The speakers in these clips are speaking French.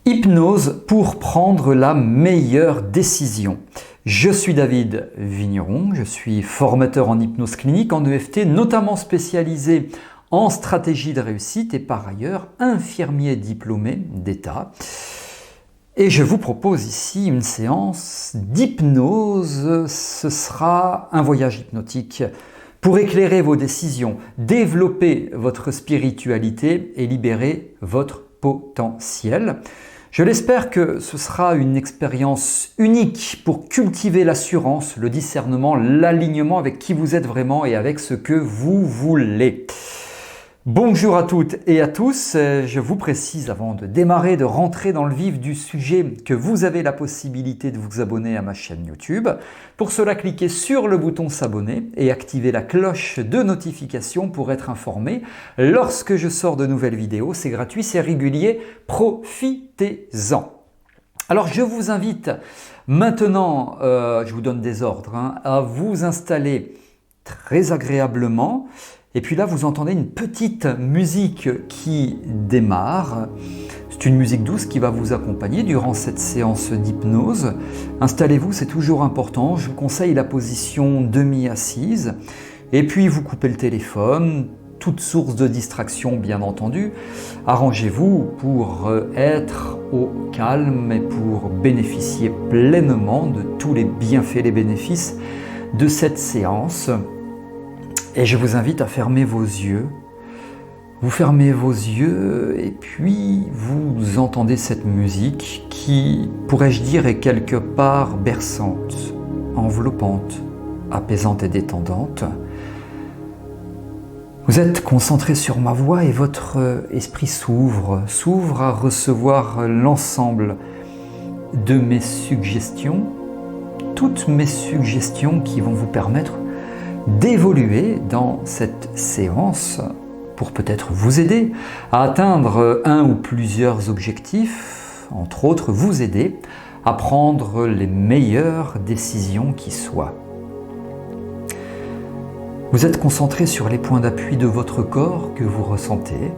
Hypnose pour prendre la meilleure décision. Je suis David Vigneron, je suis formateur en hypnose clinique, en EFT, notamment spécialisé en stratégie de réussite et par ailleurs infirmier diplômé d'État. Et je vous propose ici une séance d'hypnose. Ce sera un voyage hypnotique pour éclairer vos décisions, développer votre spiritualité et libérer votre potentiel. Je l'espère que ce sera une expérience unique pour cultiver l'assurance, le discernement, l'alignement avec qui vous êtes vraiment et avec ce que vous voulez. Bonjour à toutes et à tous, je vous précise avant de démarrer, de rentrer dans le vif du sujet, que vous avez la possibilité de vous abonner à ma chaîne YouTube. Pour cela, cliquez sur le bouton s'abonner et activez la cloche de notification pour être informé lorsque je sors de nouvelles vidéos. C'est gratuit, c'est régulier, profitez-en. Alors je vous invite maintenant, je vous donne des ordres, à vous installer très agréablement. Et puis là, vous entendez une petite musique qui démarre. C'est une musique douce qui va vous accompagner durant cette séance d'hypnose. Installez-vous, c'est toujours important. Je vous conseille la position demi-assise. Et puis, vous coupez le téléphone, toute source de distraction, bien entendu. Arrangez-vous pour être au calme et pour bénéficier pleinement de tous les bienfaits, les bénéfices de cette séance. Et je vous invite à fermer vos yeux. Vous fermez vos yeux et puis vous entendez cette musique qui, pourrais-je dire, est quelque part berçante, enveloppante, apaisante et détendante. Vous êtes concentré sur ma voix et votre esprit s'ouvre à recevoir l'ensemble de mes suggestions, toutes mes suggestions qui vont vous permettre d'évoluer dans cette séance pour peut-être vous aider à atteindre un ou plusieurs objectifs, entre autres vous aider à prendre les meilleures décisions qui soient. Vous êtes concentré sur les points d'appui de votre corps que vous ressentez,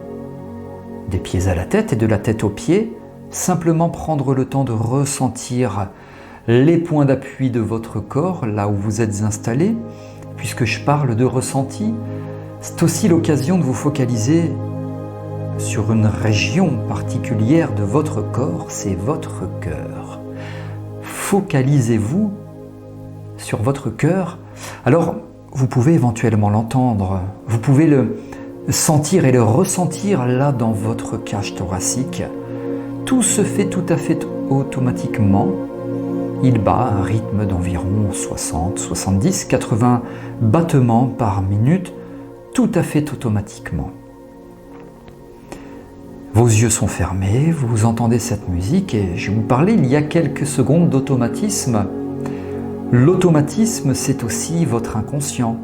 des pieds à la tête et de la tête aux pieds, simplement prendre le temps de ressentir les points d'appui de votre corps, là où vous êtes installé. Puisque je parle de ressenti, c'est aussi l'occasion de vous focaliser sur une région particulière de votre corps, c'est votre cœur. Focalisez-vous sur votre cœur. Alors, vous pouvez éventuellement l'entendre, vous pouvez le sentir et le ressentir là dans votre cage thoracique. Tout se fait tout à fait automatiquement. Il bat un rythme d'environ 60, 70, 80 battements par minute, tout à fait automatiquement. Vos yeux sont fermés, vous entendez cette musique et je vous parlais il y a quelques secondes d'automatisme. L'automatisme, c'est aussi votre inconscient.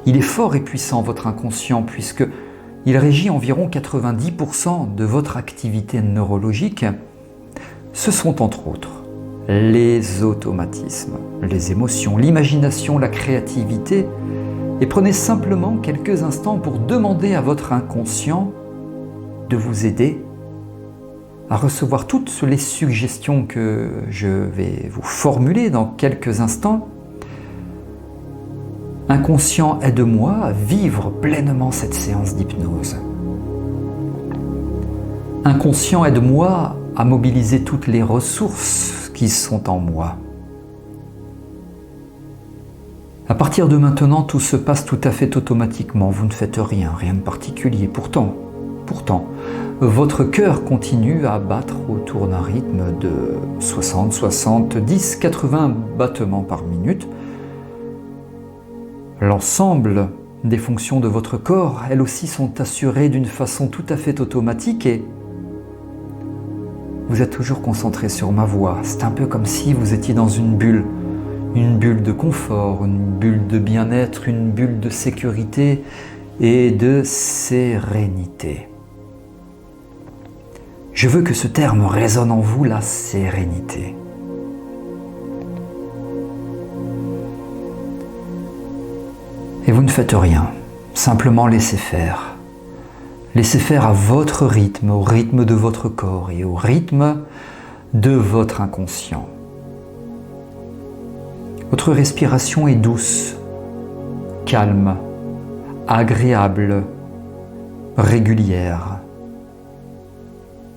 Il est fort et puissant, votre inconscient, puisque il régit environ 90% de votre activité neurologique. Ce sont entre autres les automatismes, les émotions, l'imagination, la créativité. Et prenez simplement quelques instants pour demander à votre inconscient de vous aider à recevoir toutes les suggestions que je vais vous formuler dans quelques instants. Inconscient, aide-moi à vivre pleinement cette séance d'hypnose. Inconscient, aide-moi à mobiliser toutes les ressources qui sont en moi. À partir de maintenant, tout se passe tout à fait automatiquement. Vous ne faites rien de particulier. Pourtant, votre cœur continue à battre autour d'un rythme de 60, 70, 80 battements par minute. L'ensemble des fonctions de votre corps, elles aussi, sont assurées d'une façon tout à fait automatique et vous êtes toujours concentré sur ma voix. C'est un peu comme si vous étiez dans une bulle de confort, une bulle de bien-être, une bulle de sécurité et de sérénité. Je veux que ce terme résonne en vous, la sérénité. Et vous ne faites rien, simplement laissez faire. Laissez faire à votre rythme, au rythme de votre corps et au rythme de votre inconscient. Votre respiration est douce, calme, agréable, régulière.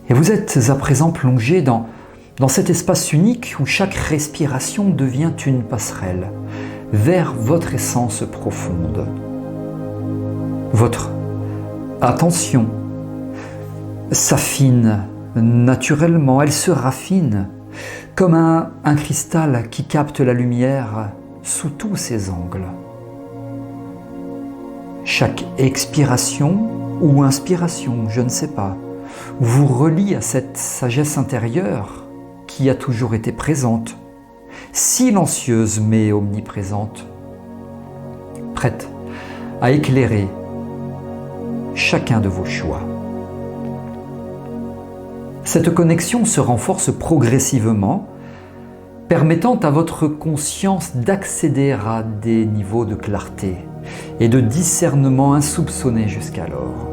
Et vous êtes à présent plongé dans cet espace unique où chaque respiration devient une passerelle vers votre essence profonde. Votre attention s'affine naturellement, elle se raffine comme un cristal qui capte la lumière sous tous ses angles. Chaque expiration ou inspiration, je ne sais pas, vous relie à cette sagesse intérieure qui a toujours été présente, silencieuse mais omniprésente, prête à éclairer chacun de vos choix. Cette connexion se renforce progressivement, permettant à votre conscience d'accéder à des niveaux de clarté et de discernement insoupçonnés jusqu'alors.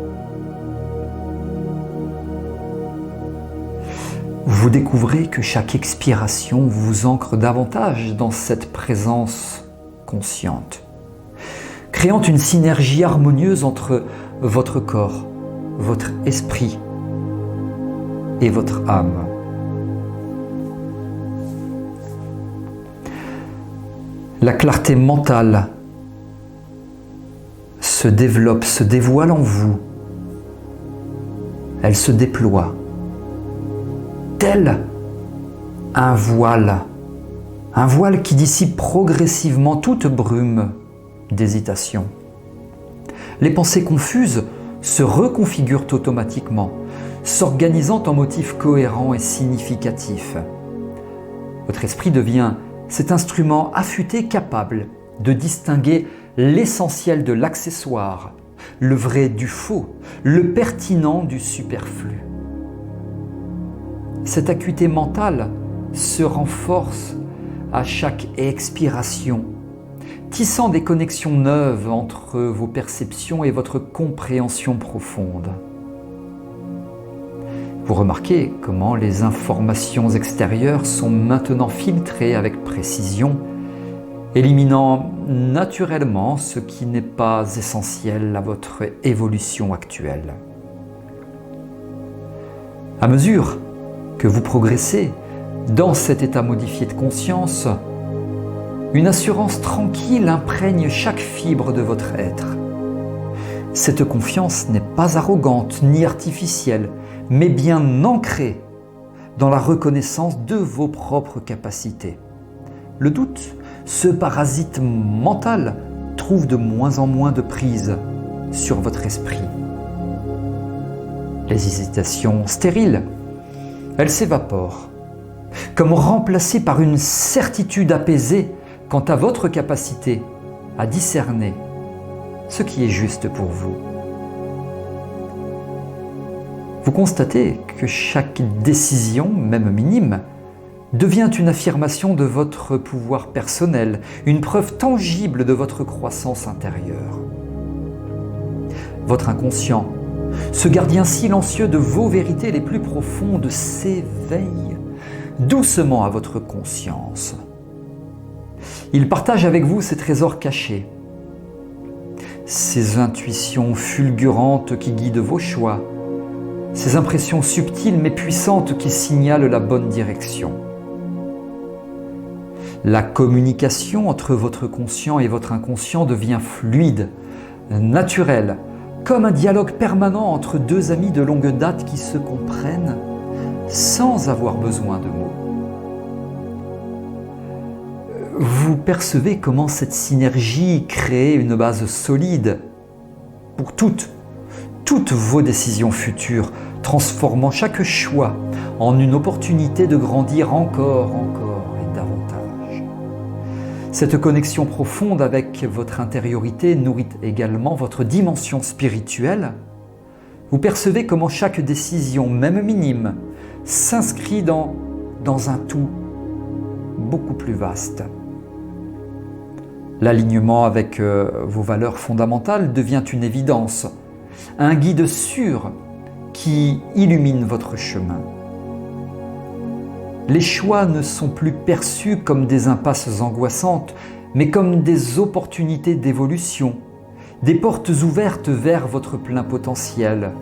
Vous découvrez que chaque expiration vous ancre davantage dans cette présence consciente, créant une synergie harmonieuse entre votre corps, votre esprit et votre âme. La clarté mentale se développe, se dévoile en vous. Elle se déploie, tel un voile qui dissipe progressivement toute brume d'hésitation. Les pensées confuses se reconfigurent automatiquement, s'organisant en motifs cohérents et significatifs. Votre esprit devient cet instrument affûté capable de distinguer l'essentiel de l'accessoire, le vrai du faux, le pertinent du superflu. Cette acuité mentale se renforce à chaque expiration, tissant des connexions neuves entre vos perceptions et votre compréhension profonde. Vous remarquez comment les informations extérieures sont maintenant filtrées avec précision, éliminant naturellement ce qui n'est pas essentiel à votre évolution actuelle. À mesure que vous progressez dans cet état modifié de conscience, une assurance tranquille imprègne chaque fibre de votre être. Cette confiance n'est pas arrogante ni artificielle, mais bien ancrée dans la reconnaissance de vos propres capacités. Le doute, ce parasite mental, trouve de moins en moins de prise sur votre esprit. Les hésitations stériles, elles s'évaporent, comme remplacées par une certitude apaisée quant à votre capacité à discerner ce qui est juste pour vous. Vous constatez que chaque décision, même minime, devient une affirmation de votre pouvoir personnel, une preuve tangible de votre croissance intérieure. Votre inconscient, ce gardien silencieux de vos vérités les plus profondes, s'éveille doucement à votre conscience. Il partage avec vous ses trésors cachés, ses intuitions fulgurantes qui guident vos choix, ces impressions subtiles mais puissantes qui signalent la bonne direction. La communication entre votre conscient et votre inconscient devient fluide, naturelle, comme un dialogue permanent entre deux amis de longue date qui se comprennent sans avoir besoin de mots. Vous percevez comment cette synergie crée une base solide pour toutes vos décisions futures, transformant chaque choix en une opportunité de grandir encore et davantage. Cette connexion profonde avec votre intériorité nourrit également votre dimension spirituelle. Vous percevez comment chaque décision, même minime, s'inscrit dans un tout beaucoup plus vaste. L'alignement avec vos valeurs fondamentales devient une évidence, un guide sûr qui illumine votre chemin. Les choix ne sont plus perçus comme des impasses angoissantes, mais comme des opportunités d'évolution, des portes ouvertes vers votre plein potentiel.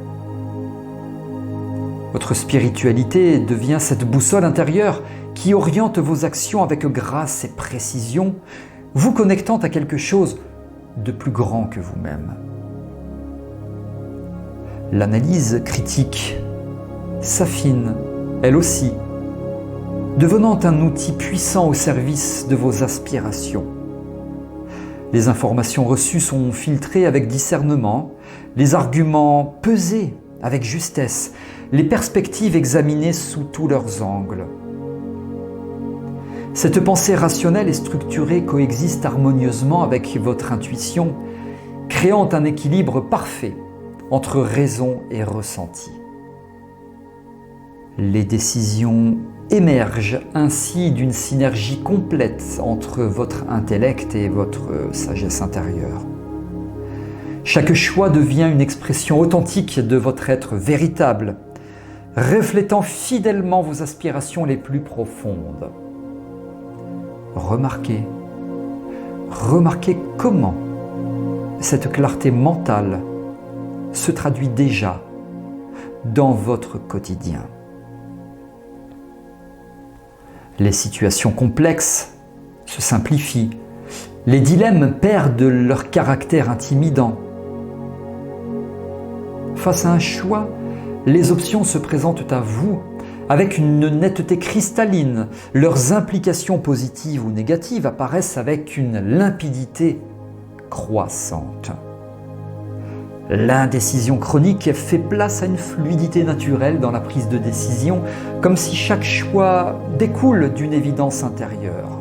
Votre spiritualité devient cette boussole intérieure qui oriente vos actions avec grâce et précision, vous connectant à quelque chose de plus grand que vous-même. L'analyse critique s'affine, elle aussi, devenant un outil puissant au service de vos aspirations. Les informations reçues sont filtrées avec discernement, les arguments pesés avec justesse, les perspectives examinées sous tous leurs angles. Cette pensée rationnelle et structurée coexiste harmonieusement avec votre intuition, créant un équilibre parfait entre raison et ressenti. Les décisions émergent ainsi d'une synergie complète entre votre intellect et votre sagesse intérieure. Chaque choix devient une expression authentique de votre être véritable, reflétant fidèlement vos aspirations les plus profondes. Remarquez comment cette clarté mentale se traduit déjà dans votre quotidien. Les situations complexes se simplifient, les dilemmes perdent leur caractère intimidant. Face à un choix, les options se présentent à vous avec une netteté cristalline. Leurs implications positives ou négatives apparaissent avec une limpidité croissante. L'indécision chronique fait place à une fluidité naturelle dans la prise de décision, comme si chaque choix découle d'une évidence intérieure.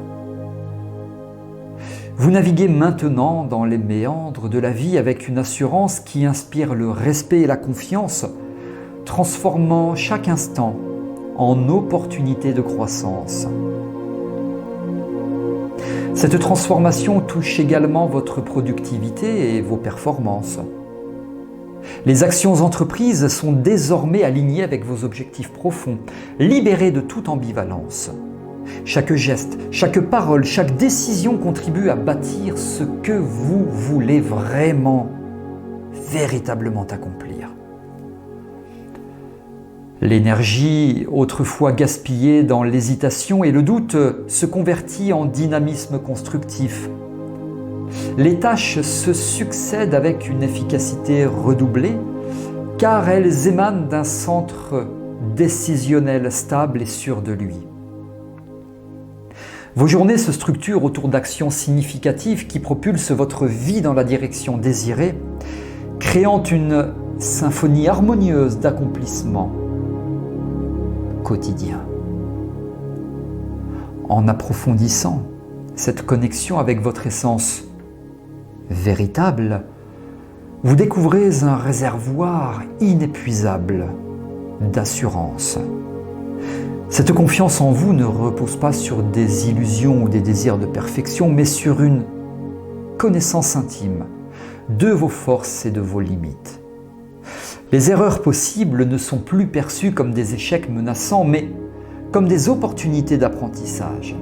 Vous naviguez maintenant dans les méandres de la vie avec une assurance qui inspire le respect et la confiance, transformant chaque instant en opportunité de croissance. Cette transformation touche également votre productivité et vos performances. Les actions entreprises sont désormais alignées avec vos objectifs profonds, libérées de toute ambivalence. Chaque geste, chaque parole, chaque décision contribue à bâtir ce que vous voulez véritablement accomplir. L'énergie, autrefois gaspillée dans l'hésitation et le doute, se convertit en dynamisme constructif. Les tâches se succèdent avec une efficacité redoublée, car elles émanent d'un centre décisionnel stable et sûr de lui. Vos journées se structurent autour d'actions significatives qui propulsent votre vie dans la direction désirée, créant une symphonie harmonieuse d'accomplissements quotidiens. En approfondissant cette connexion avec votre essence véritable, vous découvrez un réservoir inépuisable d'assurance. Cette confiance en vous ne repose pas sur des illusions ou des désirs de perfection, mais sur une connaissance intime de vos forces et de vos limites. Les erreurs possibles ne sont plus perçues comme des échecs menaçants, mais comme des opportunités d'apprentissage.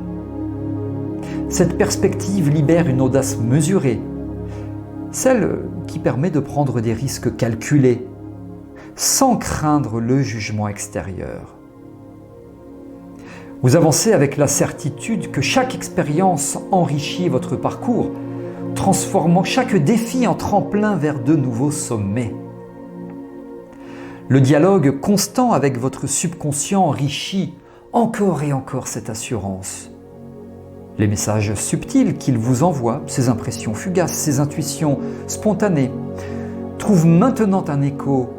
Cette perspective libère une audace mesurée, celle qui permet de prendre des risques calculés, sans craindre le jugement extérieur. Vous avancez avec la certitude que chaque expérience enrichit votre parcours, transformant chaque défi en tremplin vers de nouveaux sommets. Le dialogue constant avec votre subconscient enrichit encore et encore cette assurance. Les messages subtils qu'il vous envoie, ces impressions fugaces, ces intuitions spontanées, trouvent maintenant un écho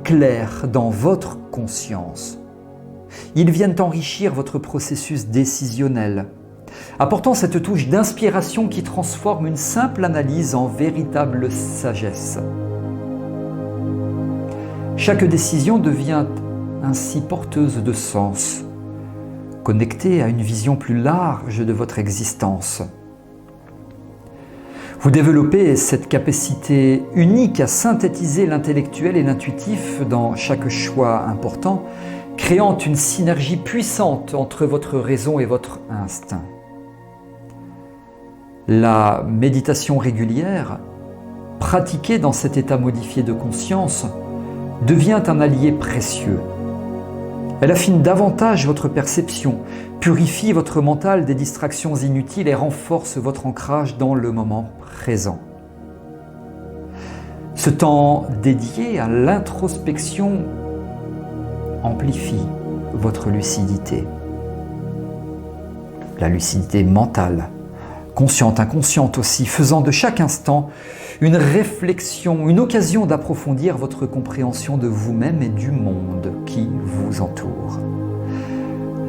clair dans votre conscience. Ils viennent enrichir votre processus décisionnel, apportant cette touche d'inspiration qui transforme une simple analyse en véritable sagesse. Chaque décision devient ainsi porteuse de sens, connectée à une vision plus large de votre existence. Vous développez cette capacité unique à synthétiser l'intellectuel et l'intuitif dans chaque choix important, créant une synergie puissante entre votre raison et votre instinct. La méditation régulière, pratiquée dans cet état modifié de conscience, devient un allié précieux. Elle affine davantage votre perception, purifie votre mental des distractions inutiles et renforce votre ancrage dans le moment présent. Ce temps dédié à l'introspection amplifie votre lucidité. La lucidité mentale, consciente, inconsciente aussi, faisant de chaque instant une réflexion, une occasion d'approfondir votre compréhension de vous-même et du monde qui vous entoure.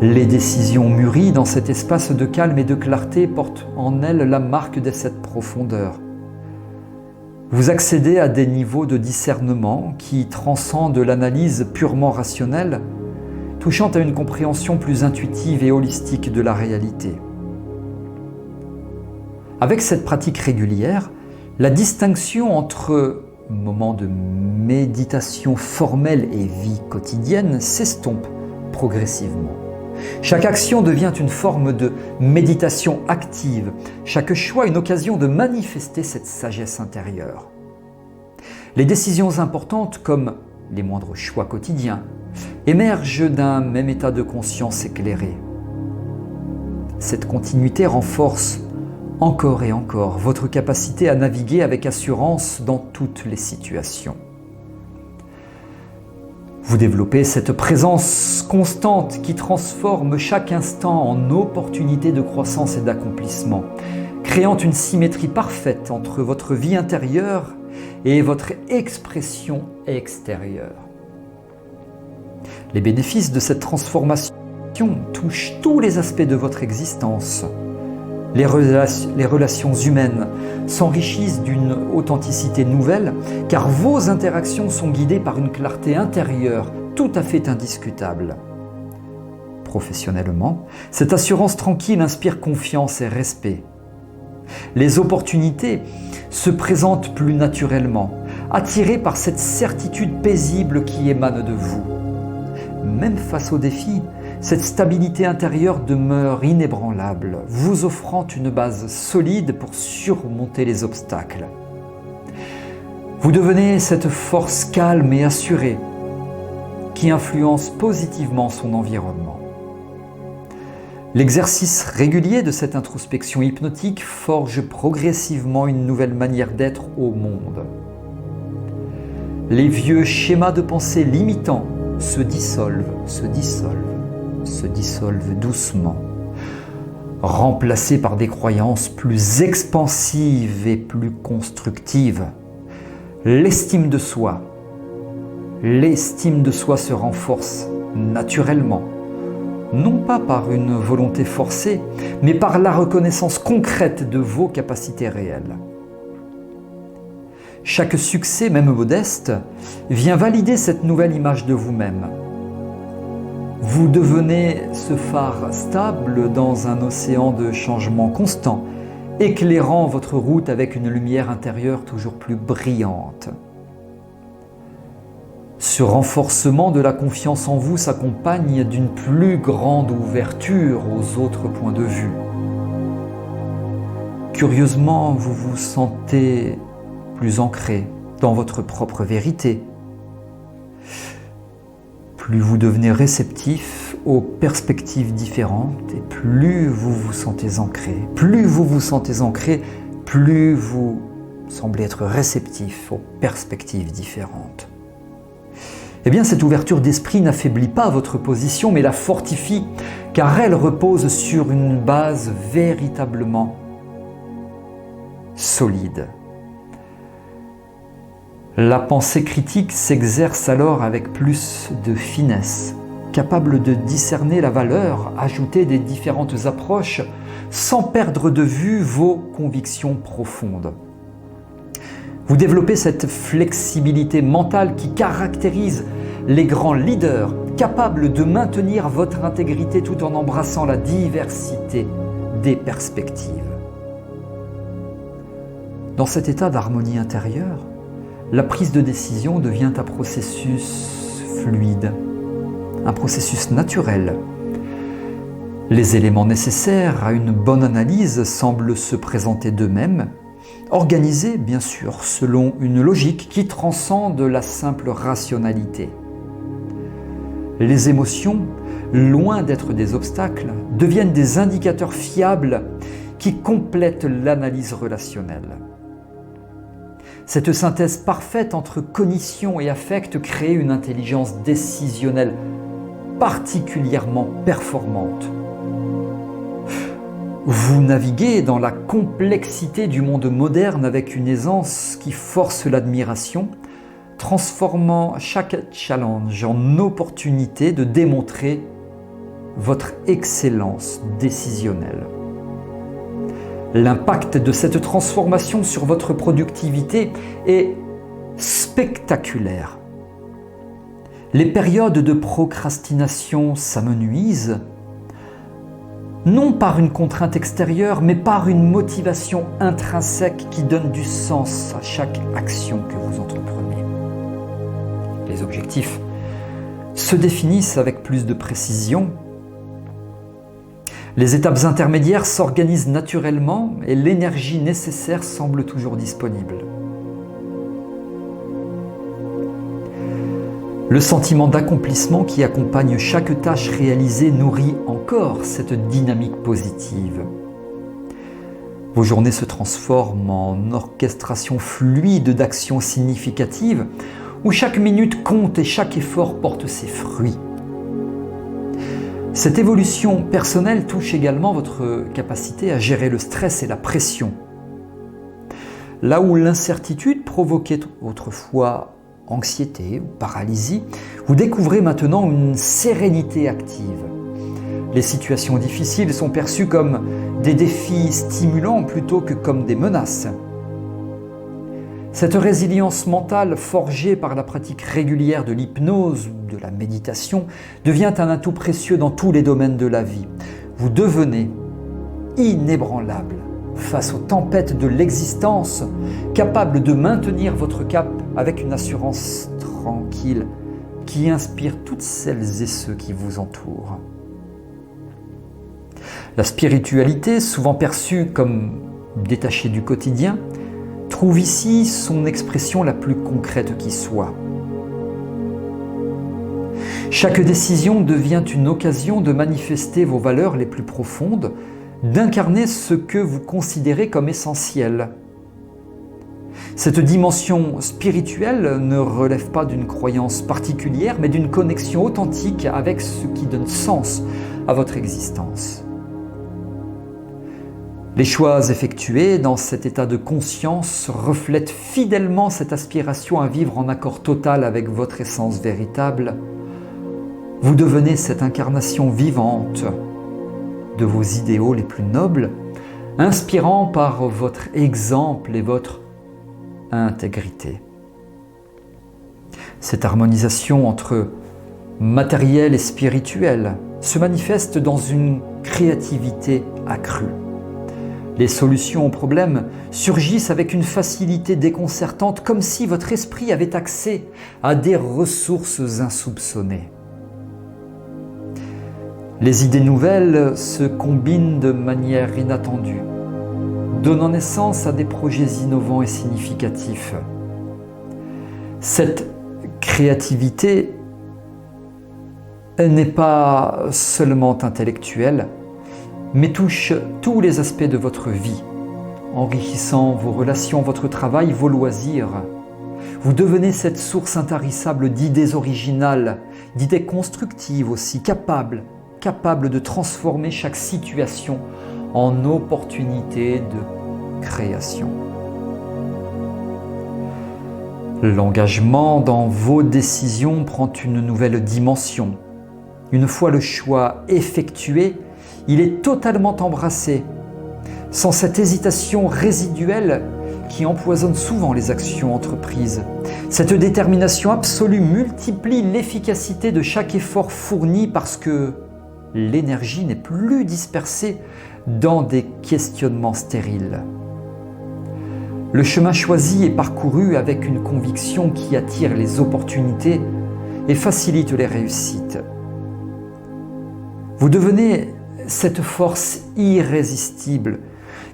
Les décisions mûries dans cet espace de calme et de clarté portent en elles la marque de cette profondeur. Vous accédez à des niveaux de discernement qui transcendent l'analyse purement rationnelle, touchant à une compréhension plus intuitive et holistique de la réalité. Avec cette pratique régulière, la distinction entre moments de méditation formelle et vie quotidienne s'estompe progressivement. Chaque action devient une forme de méditation active, chaque choix une occasion de manifester cette sagesse intérieure. Les décisions importantes, comme les moindres choix quotidiens, émergent d'un même état de conscience éclairé. Cette continuité renforce encore et encore votre capacité à naviguer avec assurance dans toutes les situations. Vous développez cette présence constante qui transforme chaque instant en opportunité de croissance et d'accomplissement, créant une symétrie parfaite entre votre vie intérieure et votre expression extérieure. Les bénéfices de cette transformation touchent tous les aspects de votre existence. Les relations humaines s'enrichissent d'une authenticité nouvelle car vos interactions sont guidées par une clarté intérieure tout à fait indiscutable. Professionnellement, cette assurance tranquille inspire confiance et respect. Les opportunités se présentent plus naturellement, attirées par cette certitude paisible qui émane de vous. Même face aux défis, cette stabilité intérieure demeure inébranlable, vous offrant une base solide pour surmonter les obstacles. Vous devenez cette force calme et assurée qui influence positivement son environnement. L'exercice régulier de cette introspection hypnotique forge progressivement une nouvelle manière d'être au monde. Les vieux schémas de pensée limitants se dissolvent doucement, remplacés par des croyances plus expansives et plus constructives. L'estime de soi se renforce naturellement, non pas par une volonté forcée, mais par la reconnaissance concrète de vos capacités réelles. Chaque succès, même modeste, vient valider cette nouvelle image de vous-même. Vous devenez ce phare stable dans un océan de changements constants, éclairant votre route avec une lumière intérieure toujours plus brillante. Ce renforcement de la confiance en vous s'accompagne d'une plus grande ouverture aux autres points de vue. Curieusement, vous vous sentez plus ancré dans votre propre vérité. Plus vous devenez réceptif aux perspectives différentes et plus vous vous sentez ancré. Plus vous vous sentez ancré, plus vous semblez être réceptif aux perspectives différentes. Eh bien, cette ouverture d'esprit n'affaiblit pas votre position, mais la fortifie, car elle repose sur une base véritablement solide. La pensée critique s'exerce alors avec plus de finesse, capable de discerner la valeur ajoutée des différentes approches sans perdre de vue vos convictions profondes. Vous développez cette flexibilité mentale qui caractérise les grands leaders, capables de maintenir votre intégrité tout en embrassant la diversité des perspectives. Dans cet état d'harmonie intérieure, la prise de décision devient un processus fluide, un processus naturel. Les éléments nécessaires à une bonne analyse semblent se présenter d'eux-mêmes, organisés bien sûr selon une logique qui transcende la simple rationalité. Les émotions, loin d'être des obstacles, deviennent des indicateurs fiables qui complètent l'analyse relationnelle. Cette synthèse parfaite entre cognition et affect crée une intelligence décisionnelle particulièrement performante. Vous naviguez dans la complexité du monde moderne avec une aisance qui force l'admiration, transformant chaque challenge en opportunité de démontrer votre excellence décisionnelle. L'impact de cette transformation sur votre productivité est spectaculaire. Les périodes de procrastination s'amenuisent, non par une contrainte extérieure, mais par une motivation intrinsèque qui donne du sens à chaque action que vous entreprenez. Les objectifs se définissent avec plus de précision. Les étapes intermédiaires s'organisent naturellement et l'énergie nécessaire semble toujours disponible. Le sentiment d'accomplissement qui accompagne chaque tâche réalisée nourrit encore cette dynamique positive. Vos journées se transforment en orchestration fluide d'actions significatives où chaque minute compte et chaque effort porte ses fruits. Cette évolution personnelle touche également votre capacité à gérer le stress et la pression. Là où l'incertitude provoquait autrefois anxiété ou paralysie, vous découvrez maintenant une sérénité active. Les situations difficiles sont perçues comme des défis stimulants plutôt que comme des menaces. Cette résilience mentale forgée par la pratique régulière de l'hypnose ou de la méditation devient un atout précieux dans tous les domaines de la vie. Vous devenez inébranlable face aux tempêtes de l'existence, capable de maintenir votre cap avec une assurance tranquille qui inspire toutes celles et ceux qui vous entourent. La spiritualité, souvent perçue comme détachée du quotidien, trouve ici son expression la plus concrète qui soit. Chaque décision devient une occasion de manifester vos valeurs les plus profondes, d'incarner ce que vous considérez comme essentiel. Cette dimension spirituelle ne relève pas d'une croyance particulière, mais d'une connexion authentique avec ce qui donne sens à votre existence. Les choix effectués dans cet état de conscience reflètent fidèlement cette aspiration à vivre en accord total avec votre essence véritable. Vous devenez cette incarnation vivante de vos idéaux les plus nobles, inspirant par votre exemple et votre intégrité. Cette harmonisation entre matériel et spirituel se manifeste dans une créativité accrue. Les solutions aux problèmes surgissent avec une facilité déconcertante, comme si votre esprit avait accès à des ressources insoupçonnées. Les idées nouvelles se combinent de manière inattendue, donnant naissance à des projets innovants et significatifs. Cette créativité n'est pas seulement intellectuelle, mais touche tous les aspects de votre vie, enrichissant vos relations, votre travail, vos loisirs. Vous devenez cette source intarissable d'idées originales, d'idées constructives aussi, capables de transformer chaque situation en opportunité de création. L'engagement dans vos décisions prend une nouvelle dimension. Une fois le choix effectué, il est totalement embrassé, sans cette hésitation résiduelle qui empoisonne souvent les actions entreprises. Cette détermination absolue multiplie l'efficacité de chaque effort fourni parce que l'énergie n'est plus dispersée dans des questionnements stériles. Le chemin choisi est parcouru avec une conviction qui attire les opportunités et facilite les réussites. Vous devenez cette force irrésistible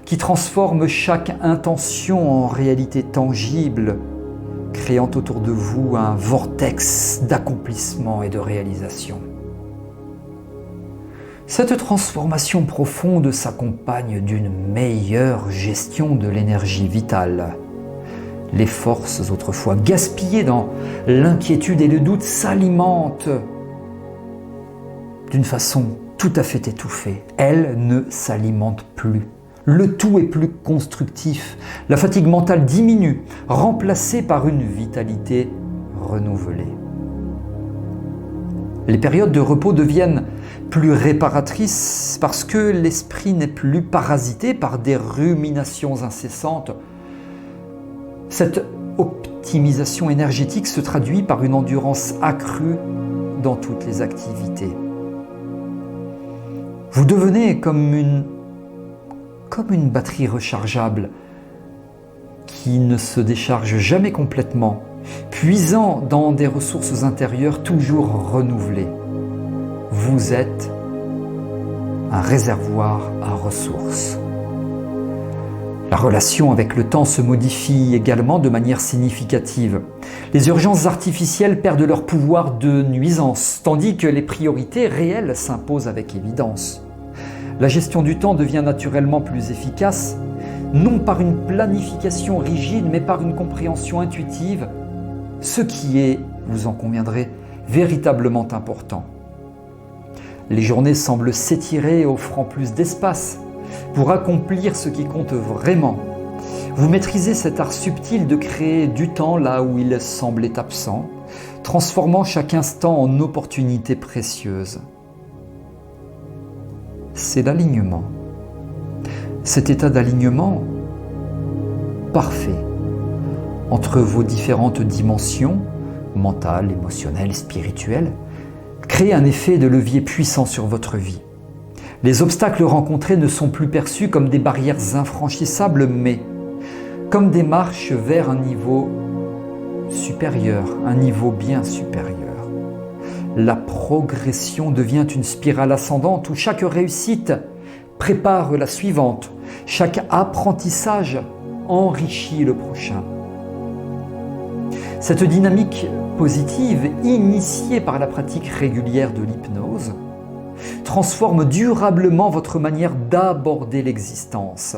qui transforme chaque intention en réalité tangible, créant autour de vous un vortex d'accomplissement et de réalisation. Cette transformation profonde s'accompagne d'une meilleure gestion de l'énergie vitale. Les forces autrefois gaspillées dans l'inquiétude et le doute s'alimentent d'une façon tout à fait étouffée. Elles ne s'alimentent plus. Le tout est plus constructif. La fatigue mentale diminue, remplacée par une vitalité renouvelée. Les périodes de repos deviennent plus réparatrices parce que l'esprit n'est plus parasité par des ruminations incessantes. Cette optimisation énergétique se traduit par une endurance accrue dans toutes les activités. Vous devenez comme une batterie rechargeable qui ne se décharge jamais complètement, puisant dans des ressources intérieures toujours renouvelées. Vous êtes un réservoir à ressources. La relation avec le temps se modifie également de manière significative. Les urgences artificielles perdent leur pouvoir de nuisance, tandis que les priorités réelles s'imposent avec évidence. La gestion du temps devient naturellement plus efficace, non par une planification rigide, mais par une compréhension intuitive, ce qui est, vous en conviendrez, véritablement important. Les journées semblent s'étirer, offrant plus d'espace pour accomplir ce qui compte vraiment. Vous maîtrisez cet art subtil de créer du temps là où il semblait absent, transformant chaque instant en opportunité précieuse. C'est l'alignement. Cet état d'alignement parfait entre vos différentes dimensions, mentales, émotionnelles, spirituelles, crée un effet de levier puissant sur votre vie. Les obstacles rencontrés ne sont plus perçus comme des barrières infranchissables, mais comme des marches vers un niveau supérieur, un niveau bien supérieur. La progression devient une spirale ascendante où chaque réussite prépare la suivante, chaque apprentissage enrichit le prochain. Cette dynamique positive, initiée par la pratique régulière de l'hypnose, transforme durablement votre manière d'aborder l'existence.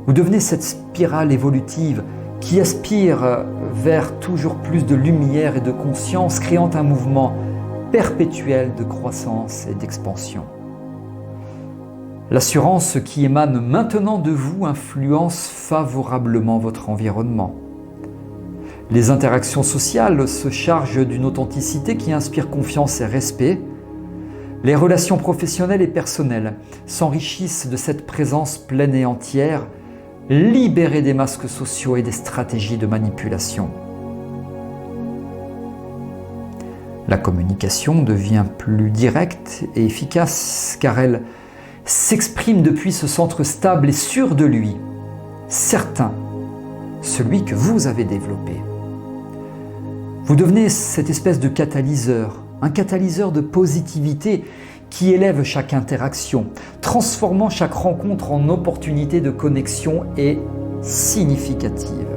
Vous devenez cette spirale évolutive qui aspire vers toujours plus de lumière et de conscience, créant un mouvement perpétuel de croissance et d'expansion. L'assurance qui émane maintenant de vous influence favorablement votre environnement. Les interactions sociales se chargent d'une authenticité qui inspire confiance et respect. Les relations professionnelles et personnelles s'enrichissent de cette présence pleine et entière, libérée des masques sociaux et des stratégies de manipulation. La communication devient plus directe et efficace car elle s'exprime depuis ce centre stable et sûr de lui, certain, celui que vous avez développé. Vous devenez cette espèce de catalyseur, un catalyseur de positivité qui élève chaque interaction, transformant chaque rencontre en opportunité de connexion et significative.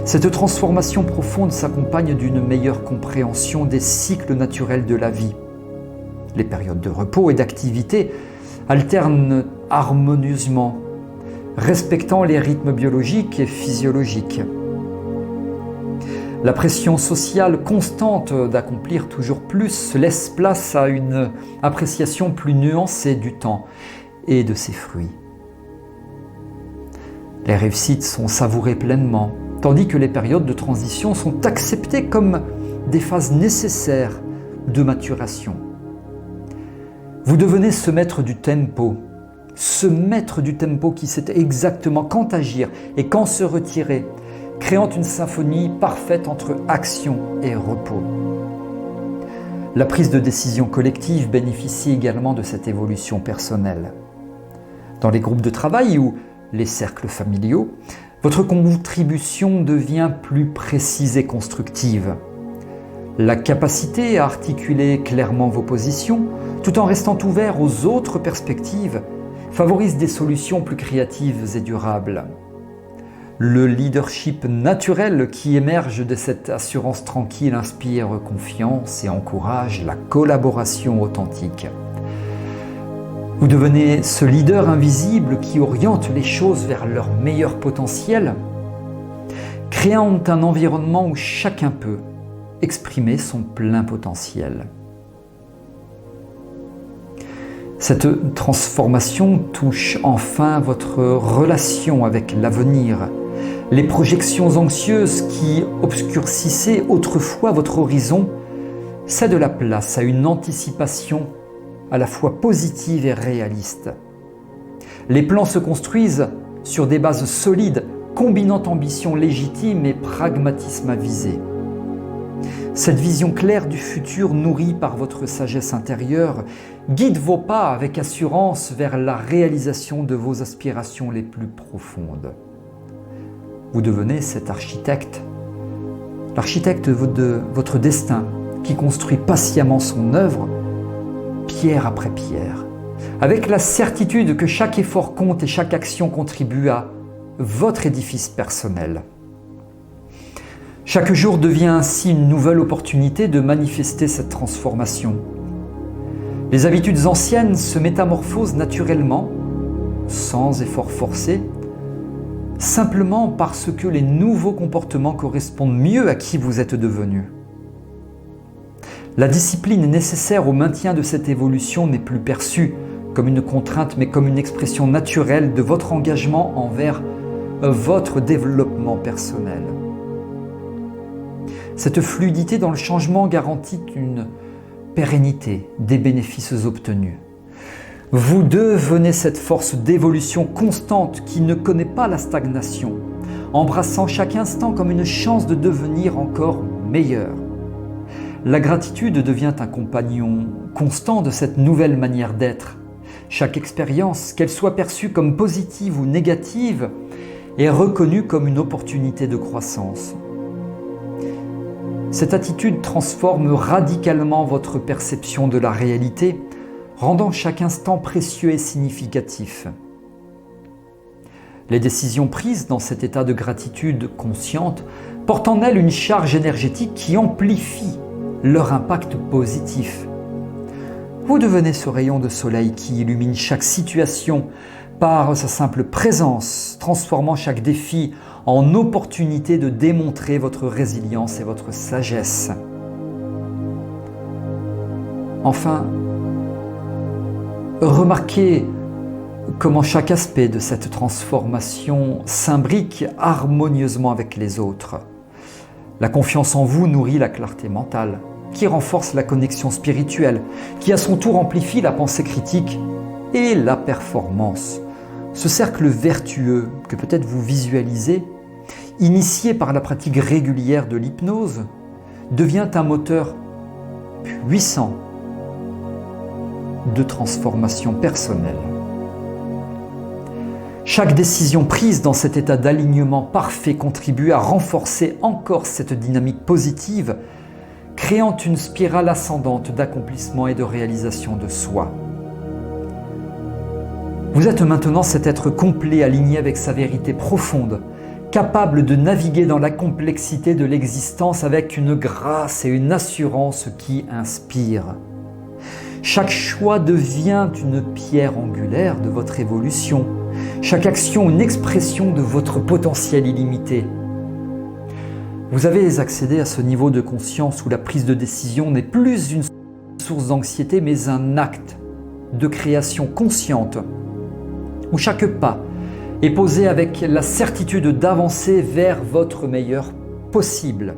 Cette transformation profonde s'accompagne d'une meilleure compréhension des cycles naturels de la vie. Les périodes de repos et d'activité alternent harmonieusement, respectant les rythmes biologiques et physiologiques. La pression sociale constante d'accomplir toujours plus laisse place à une appréciation plus nuancée du temps et de ses fruits. Les réussites sont savourées pleinement, tandis que les périodes de transition sont acceptées comme des phases nécessaires de maturation. Vous devenez ce maître du tempo qui sait exactement quand agir et quand se retirer, créant une symphonie parfaite entre action et repos. La prise de décision collective bénéficie également de cette évolution personnelle. Dans les groupes de travail ou les cercles familiaux, votre contribution devient plus précise et constructive. La capacité à articuler clairement vos positions, tout en restant ouvert aux autres perspectives, favorise des solutions plus créatives et durables. Le leadership naturel qui émerge de cette assurance tranquille inspire confiance et encourage la collaboration authentique. Vous devenez ce leader invisible qui oriente les choses vers leur meilleur potentiel, créant un environnement où chacun peut exprimer son plein potentiel. Cette transformation touche enfin votre relation avec l'avenir. Les projections anxieuses qui obscurcissaient autrefois votre horizon cèdent la place à une anticipation à la fois positive et réaliste. Les plans se construisent sur des bases solides, combinant ambition légitime et pragmatisme avisé. Cette vision claire du futur, nourrie par votre sagesse intérieure, guide vos pas avec assurance vers la réalisation de vos aspirations les plus profondes. Vous devenez cet architecte, l'architecte de votre destin, qui construit patiemment son œuvre, pierre après pierre, avec la certitude que chaque effort compte et chaque action contribue à votre édifice personnel. Chaque jour devient ainsi une nouvelle opportunité de manifester cette transformation. Les habitudes anciennes se métamorphosent naturellement, sans effort forcé, simplement parce que les nouveaux comportements correspondent mieux à qui vous êtes devenu. La discipline nécessaire au maintien de cette évolution n'est plus perçue comme une contrainte, mais comme une expression naturelle de votre engagement envers votre développement personnel. Cette fluidité dans le changement garantit une pérennité des bénéfices obtenus. Vous devenez cette force d'évolution constante qui ne connaît pas la stagnation, embrassant chaque instant comme une chance de devenir encore meilleur. La gratitude devient un compagnon constant de cette nouvelle manière d'être. Chaque expérience, qu'elle soit perçue comme positive ou négative, est reconnue comme une opportunité de croissance. Cette attitude transforme radicalement votre perception de la réalité, rendant chaque instant précieux et significatif. Les décisions prises dans cet état de gratitude consciente portent en elles une charge énergétique qui amplifie leur impact positif. Vous devenez ce rayon de soleil qui illumine chaque situation par sa simple présence, transformant chaque défi en opportunité de démontrer votre résilience et votre sagesse. Enfin, remarquez comment chaque aspect de cette transformation s'imbrique harmonieusement avec les autres. La confiance en vous nourrit la clarté mentale, qui renforce la connexion spirituelle, qui à son tour amplifie la pensée critique et la performance. Ce cercle vertueux que peut-être vous visualisez, initié par la pratique régulière de l'hypnose, devient un moteur puissant de transformation personnelle. Chaque décision prise dans cet état d'alignement parfait contribue à renforcer encore cette dynamique positive, créant une spirale ascendante d'accomplissement et de réalisation de soi. Vous êtes maintenant cet être complet aligné avec sa vérité profonde, capable de naviguer dans la complexité de l'existence avec une grâce et une assurance qui inspirent. Chaque choix devient une pierre angulaire de votre évolution, chaque action une expression de votre potentiel illimité. Vous avez accédé à ce niveau de conscience où la prise de décision n'est plus une source d'anxiété, mais un acte de création consciente, où chaque pas est posé avec la certitude d'avancer vers votre meilleur possible.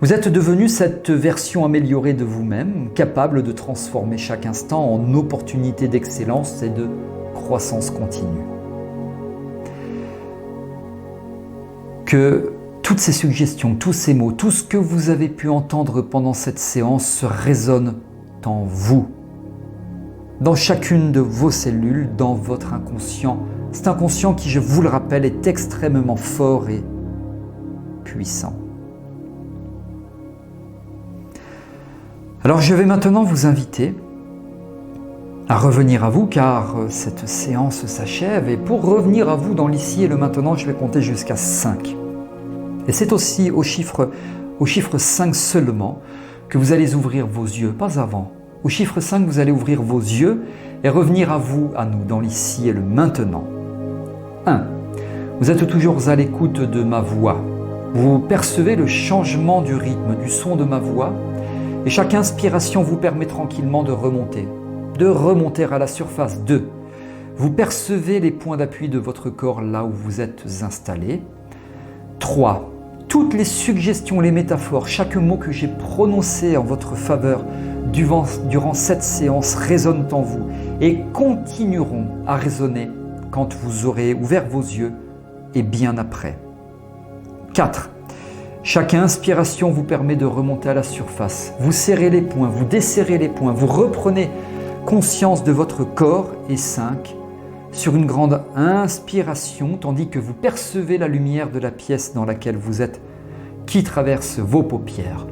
Vous êtes devenu cette version améliorée de vous-même, capable de transformer chaque instant en opportunité d'excellence et de croissance continue. Que toutes ces suggestions, tous ces mots, tout ce que vous avez pu entendre pendant cette séance résonne en vous, dans chacune de vos cellules, dans votre inconscient. Cet inconscient qui, je vous le rappelle, est extrêmement fort et puissant. Alors je vais maintenant vous inviter à revenir à vous car cette séance s'achève et pour revenir à vous dans l'ici et le maintenant, je vais compter jusqu'à 5. Et c'est aussi au chiffre 5 seulement que vous allez ouvrir vos yeux, pas avant. Au chiffre 5, vous allez ouvrir vos yeux et revenir à vous, à nous, dans l'ici et le maintenant. 1. Vous êtes toujours à l'écoute de ma voix. Vous percevez le changement du rythme, du son de ma voix et chaque inspiration vous permet tranquillement de remonter à la surface. 2. Vous percevez les points d'appui de votre corps là où vous êtes installé. 3. Toutes les suggestions, les métaphores, chaque mot que j'ai prononcé en votre faveur durant cette séance résonnent en vous et continueront à résonner quand vous aurez ouvert vos yeux et bien après. 4. Chaque inspiration vous permet de remonter à la surface. Vous serrez les poings, vous desserrez les poings, vous reprenez conscience de votre corps. Et 5. Sur une grande inspiration, tandis que vous percevez la lumière de la pièce dans laquelle vous êtes, qui traverse vos paupières.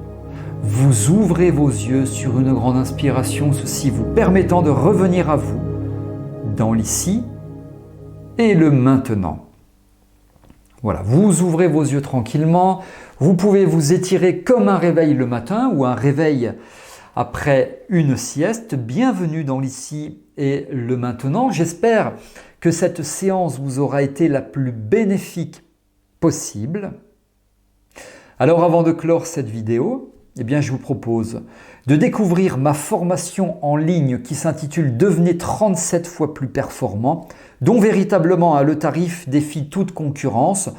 Vous ouvrez vos yeux sur une grande inspiration, ceci vous permettant de revenir à vous, dans l'ici et le maintenant. Voilà, vous ouvrez vos yeux tranquillement, vous pouvez vous étirer comme un réveil le matin ou un réveil après une sieste. Bienvenue dans l'ici et le maintenant. J'espère que cette séance vous aura été la plus bénéfique possible. Alors avant de clore cette vidéo, je vous propose de découvrir ma formation en ligne qui s'intitule « Devenez 37 fois plus performant », dont véritablement le tarif défie toute concurrence.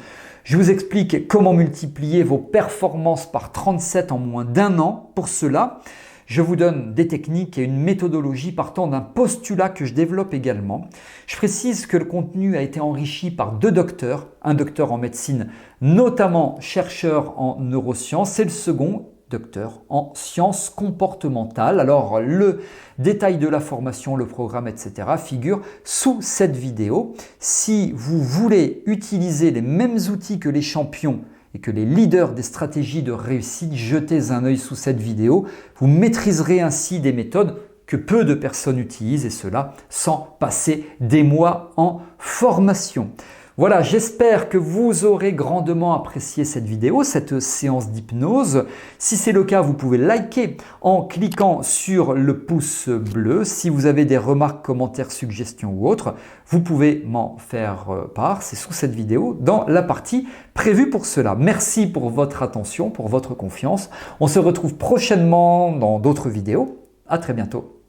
Je vous explique comment multiplier vos performances par 37 en moins d'1 an. Pour cela, je vous donne des techniques et une méthodologie partant d'un postulat que je développe également. Je précise que le contenu a été enrichi par 2 docteurs, un docteur en médecine, notamment chercheur en neurosciences, et le second, docteur en sciences comportementales. Alors le détail de la formation, le programme, etc. figure sous cette vidéo. Si vous voulez utiliser les mêmes outils que les champions et que les leaders des stratégies de réussite, jetez un œil sous cette vidéo. Vous maîtriserez ainsi des méthodes que peu de personnes utilisent et cela sans passer des mois en formation. Voilà, j'espère que vous aurez grandement apprécié cette vidéo, cette séance d'hypnose. Si c'est le cas, vous pouvez liker en cliquant sur le pouce bleu. Si vous avez des remarques, commentaires, suggestions ou autres, vous pouvez m'en faire part. C'est sous cette vidéo dans la partie prévue pour cela. Merci pour votre attention, pour votre confiance. On se retrouve prochainement dans d'autres vidéos. À très bientôt.